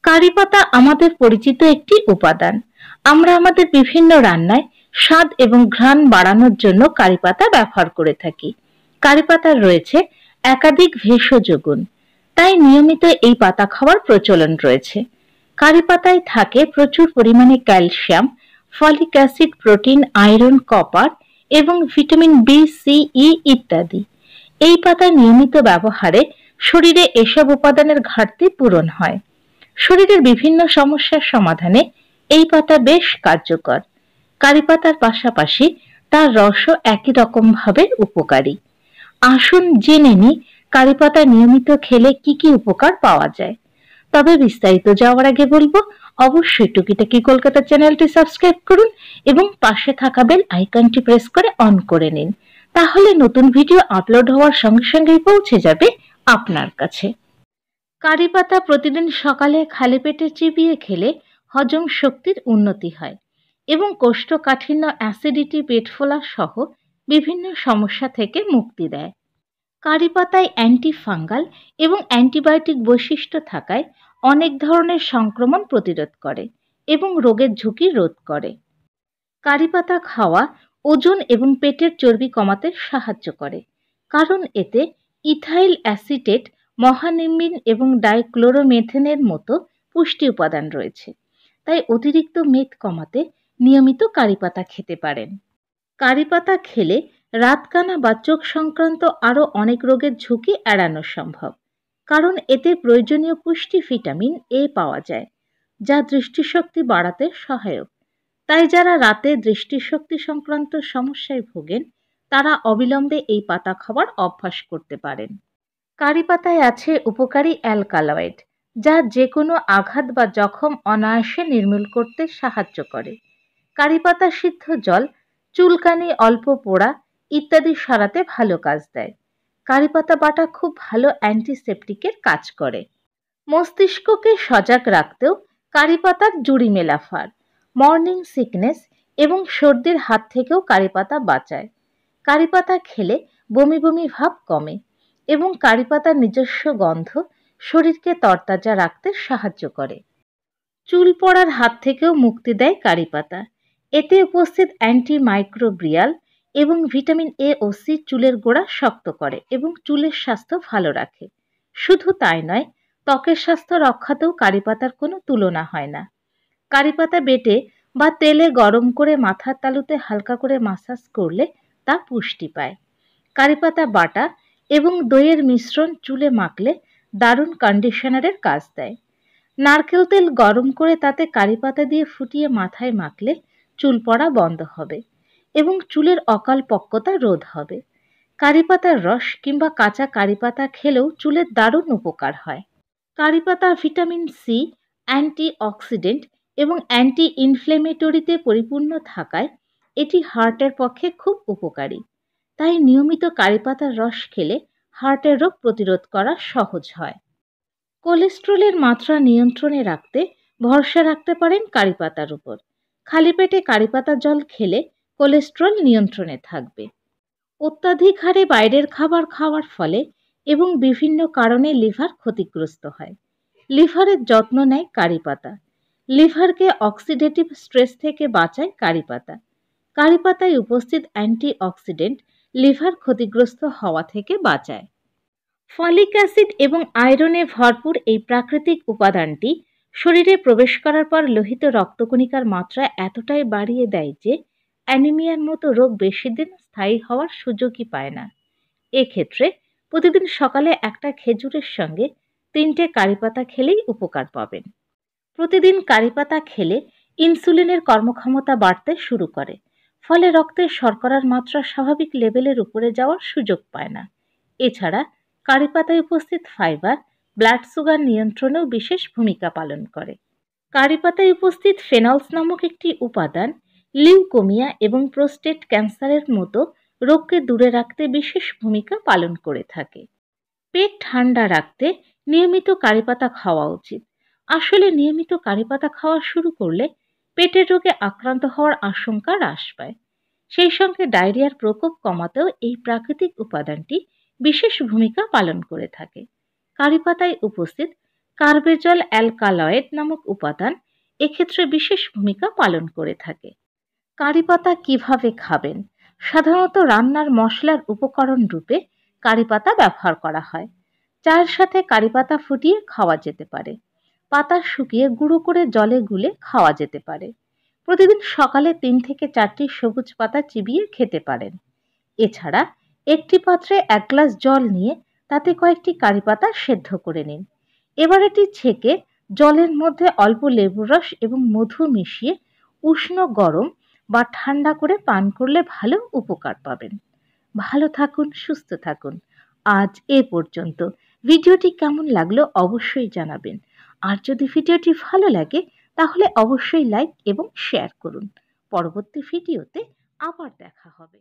কারি পাতা আমাদের পরিচিত একটি উপাদান। আমরা আমাদের বিভিন্ন রান্নায় স্বাদ এবং ঘ্রাণ বাড়ানোর জন্য কারি পাতা ব্যবহার করে থাকি। কারি পাতার রয়েছে একাধিক ভেষজ গুণ, তাই নিয়মিত এই পাতা খাওয়ার প্রচলন রয়েছে। কারি পাতায় থাকে প্রচুর পরিমাণে calcium, folic acid, protein, iron, copper এবং ভিটামিন বি, সি, ই ইত্যাদি। এই পাতা নিয়মিত ব্যবহারে শরীরে এসব উপাদানের ঘাটতি পূরণ হয়। শরীরের বিভিন্ন সমস্যার সমাধানে এই পাতা বেশ কার্যকর। কারি পাতার পাশাপাশি তার রসও একই রকম ভাবে উপকারী। আসুন জেনে নিই কারি পাতা নিয়মিত খেলে কি কি উপকার পাওয়া যায়। তবে বিস্তারিত যাওয়ার আগে বলবো, অবশ্যই টুকিটাকি কলকাতা চ্যানেলটি সাবস্ক্রাইব করুন এবং পাশে থাকা বেল আইকনটি প্রেস করে অন করে নিন। তাহলে নতুন ভিডিও আপলোড হওয়ার সঙ্গে সঙ্গেই পৌঁছে যাবে আপনার কাছে। কারি পাতা প্রতিদিন সকালে খালি পেটে চিবিয়ে খেলে হজম শক্তির উন্নতি হয় এবং কোষ্ঠকাঠিন্য, অ্যাসিডিটি, পেট ফোলা সহ বিভিন্ন সমস্যা থেকে মুক্তি দেয়। কারি পাতায় অ্যান্টিফাঙ্গাল এবং অ্যান্টিবায়োটিক বৈশিষ্ট্য থাকায় অনেক ধরনের সংক্রমণ প্রতিরোধ করে এবং রোগের ঝুঁকি রোধ করে। কারি পাতা খাওয়া ওজন এবং পেটের চর্বি কমাতে সাহায্য করে, কারণ এতে ইথাইল অ্যাসিটেট, মহানিম্বিন এবং ডাইক্লোরোমেথেনের মতো পুষ্টি উপাদান রয়েছে। তাই অতিরিক্ত মেদ কমাতে নিয়মিত কারি পাতা খেতে পারেন। কারি পাতা খেলে রাতকানা বা চোখ সংক্রান্ত আরও অনেক রোগের ঝুঁকি এড়ানো সম্ভব, কারণ এতে প্রয়োজনীয় পুষ্টি ভিটামিন এ পাওয়া যায়, যা দৃষ্টিশক্তি বাড়াতে সহায়ক। তাই যারা রাতে দৃষ্টিশক্তি সংক্রান্ত সমস্যায় ভোগেন তারা অবিলম্বে এই পাতা খাওয়ার অভ্যাস করতে পারেন। কারি পাতায় আছে উপকারী অ্যালকালয়েড, যা যে কোনো আঘাত বা জখম অনায়াসে নির্মূল করতে সাহায্য করে। কারি পাতা সিদ্ধ জল চুলকানি, অল্প পোড়া ইত্যাদি সারাতে ভালো কাজ দেয়। কারি পাতা বাটা খুব ভালো অ্যান্টিসেপটিকের কাজ করে। মস্তিষ্ককে সজাগ রাখতেও কারি পাতার জুড়ি মেলা ফার, মর্নিং সিকনেস এবং সর্দির হাত থেকেও কারি পাতা বাঁচায়। কারি পাতা খেলে বমি বমি ভাব কমে এবং কারি পাতার নিজস্ব গন্ধ শরীরকে তরতাজা রাখতে সাহায্য করে। চুল পড়ার হাত থেকেও মুক্তি দেয় কারি পাতা। এতে উপস্থিত অ্যান্টিমাইক্রোবিয়াল এবং ভিটামিন এ ও সি চুলের গোড়া শক্ত করে এবং চুলের স্বাস্থ্য ভালো রাখে। শুধু তাই নয়, ত্বকের স্বাস্থ্য রক্ষাতেও কারি পাতার কোনো তুলনা হয় না। কারি পাতা বেটে বা তেলে গরম করে মাথার তালুতে হালকা করে মাসাজ করলে তা পুষ্টি পায়। কারি পাতা বাটা এবং দইয়ের মিশ্রণ চুলে মাখলে দারুণ কন্ডিশনারের কাজ দেয়। নারকেল তেল গরম করে তাতে কারি পাতা দিয়ে ফুটিয়ে মাথায় মাখলে চুল পড়া বন্ধ হবে এবং চুলের অকাল পক্কতা রোধ হবে। কারি পাতার রস কিংবা কাঁচা কারি পাতা খেলেও চুলের দারুণ উপকার হয়। কারি পাতা ভিটামিন সি, অ্যান্টি অক্সিডেন্ট এবং অ্যান্টি ইনফ্লেমেটরিতে পরিপূর্ণ থাকায় এটি হার্টের পক্ষে খুব উপকারী। তাই নিয়মিত কারি পাতার রস খেলে হার্টের রোগ প্রতিরোধ করা সহজ হয়। কোলেস্টেরলের মাত্রা নিয়ন্ত্রণে রাখতে ভরসা রাখতে পারেন কারি পাতার উপর। খালি পেটে কারি পাতার জল খেলে কোলেস্টেরল নিয়ন্ত্রণে থাকবে। অত্যাধিক হারে বাইরের খাবার খাওয়ার ফলে এবং বিভিন্ন কারণে লিভার ক্ষতিগ্রস্ত হয়। লিভারের যত্ন নেয় কারি পাতা। লিভারকে অক্সিডেটিভ স্ট্রেস থেকে বাঁচায় কারি পাতা। কারি পাতায় উপস্থিত অ্যান্টিঅক্সিডেন্ট লিভার ক্ষতিগ্রস্ত হওয়া থেকে বাঁচায়। ফলিক অ্যাসিড এবং আয়রনে ভরপুর এই প্রাকৃতিক উপাদানটি শরীরে প্রবেশ করার পর লোহিত রক্তকণিকার মাত্রা এতটাই বাড়িয়ে দেয় যে অ্যানিমিয়ার মতো রোগ বেশি দিন স্থায়ী হওয়ার সুযোগই পায় না। এক্ষেত্রে প্রতিদিন সকালে একটা খেজুরের সঙ্গে 3টে কারি পাতা খেলেই উপকার পাবেন। প্রতিদিন কারি পাতা খেলে ইনসুলিনের কর্মক্ষমতা বাড়তে শুরু করে, ফলে রক্তে শর্করার মাত্রা স্বাভাবিক লেভেলের উপরে যাওয়ার সুযোগ পায় না। এছাড়া কারি পাতায় উপস্থিত ফাইবার ব্লাড সুগার নিয়ন্ত্রণেও বিশেষ ভূমিকা পালন করে। কারি পাতায় উপস্থিত ফেনলস নামক একটি উপাদান লিউকোমিয়া এবং প্রোস্টেট ক্যান্সারের মতো রোগকে দূরে রাখতে বিশেষ ভূমিকা পালন করে থাকে। পেট ঠান্ডা রাখতে নিয়মিত কারি পাতা খাওয়া উচিত। আসলে নিয়মিত কারি পাতা খাওয়া শুরু করলে পেটের রোগে আক্রান্ত হওয়ার আশঙ্কা হ্রাস পায়। সেই সঙ্গে ডায়রিয়ার প্রকোপ কমাতেও এই প্রাকৃতিক উপাদানটি বিশেষ ভূমিকা পালন করে থাকে। কারি পাতায় উপস্থিত কার্বেজল অ্যালকালয়েড নামক উপাদান এক্ষেত্রে বিশেষ ভূমিকা পালন করে থাকে। কারি পাতা কিভাবে খাবেন? সাধারণত রান্নার মশলার উপকরণ রূপে কারি পাতা ব্যবহার করা হয়। চায়ের সাথে কারি পাতা ফুটিয়ে খাওয়া যেতে পারে। পাতা শুকিয়ে গুঁড়ো করে জলে গুলে খাওয়া যেতে পারে। প্রতিদিন সকালে 3 থেকে 4টি সবুজ পাতা চিবিয়ে খেতে পারেন। এছাড়া একটি পাত্রে 1 গ্লাস জল নিয়ে তাতে কয়েকটি কারি পাতা সেদ্ধ করে নিন। এবার এটি ছেঁকে জলের মধ্যে অল্প লেবুর রস এবং মধু মিশিয়ে উষ্ণ গরম বা ঠান্ডা করে পান করলে ভালো উপকার পাবেন। ভালো থাকুন, সুস্থ থাকুন। আজ এ পর্যন্ত। ভিডিওটি কেমন লাগলো অবশ্যই জানাবেন। আর যদি ভিডিওটি ভালো লাগে তাহলে অবশ্যই লাইক এবং শেয়ার করুন। পরবর্তী ভিডিওতে আবার দেখা হবে।